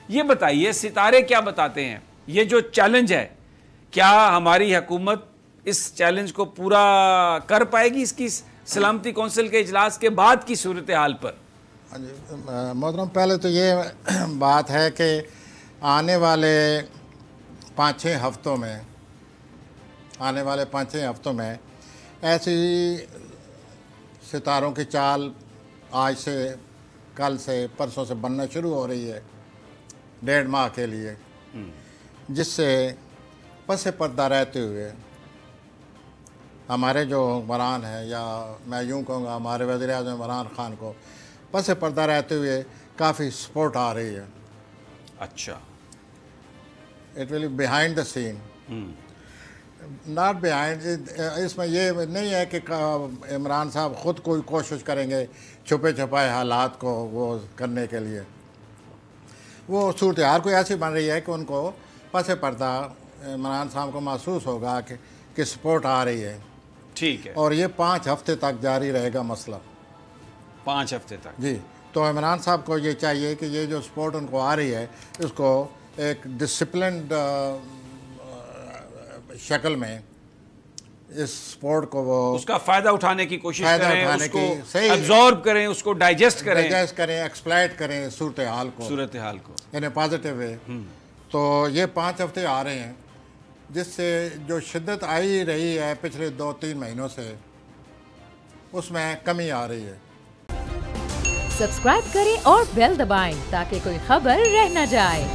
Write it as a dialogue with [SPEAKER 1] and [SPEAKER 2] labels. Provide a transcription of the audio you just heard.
[SPEAKER 1] یہ بتائیے ستارے کیا بتاتے ہیں؟ یہ جو چیلنج ہے، کیا ہماری حکومت اس چیلنج کو پورا کر پائے گی اس کی سلامتی کونسل کے اجلاس کے بعد کی صورتحال پر؟
[SPEAKER 2] محترم، پہلے تو یہ بات ہے کہ آنے والے 5-6 ہفتوں میں ایسی ستاروں کی چال آج سے، کل سے، پرسوں سے بننا شروع ہو رہی ہے 1.5 ماہ کے لیے، جس سے پس پردہ رہتے ہوئے ہمارے جو حکمران ہیں، یا میں یوں کہوں گا ہمارے وزیر اعظم عمران خان کو پس پردہ رہتے ہوئے کافی سپورٹ آ رہی ہے.
[SPEAKER 1] اچھا،
[SPEAKER 2] it will be behind the scene, not behind. اس میں یہ نہیں ہے کہ عمران صاحب خود کوئی کوشش کریں گے چھپے چھپائے حالات کو وہ کرنے کے لیے. وہ صورتحال کوئی ایسی بن رہی ہے کہ ان کو پس پردہ عمران صاحب کو محسوس ہوگا کہ سپورٹ آ رہی ہے.
[SPEAKER 1] ٹھیک ہے.
[SPEAKER 2] اور یہ 5 ہفتے تک جاری رہے گا مسئلہ.
[SPEAKER 1] 5 ہفتے تک؟
[SPEAKER 2] جی. تو عمران صاحب کو یہ چاہیے کہ یہ جو سپورٹ ان کو آ رہی ہے اس کو ایک ڈسپلنڈ شکل میں اس سپورٹ کو وہ
[SPEAKER 1] اس کا فائدہ اٹھانے کی کوشش کریں، اس کو ایبزارب کریں، اس کو ڈائجسٹ کریں،
[SPEAKER 2] ایکسپلائٹ کریں صورتحال کو ان اے پازیٹیو وے. تو یہ 5 ہفتے آ رہے ہیں جس سے جو شدت آئی رہی ہے پچھلے 2-3 مہینوں سے اس میں کمی آ رہی ہے.
[SPEAKER 3] سبسکرائب کریں اور بیل دبائیں تاکہ کوئی خبر رہ نہ جائے.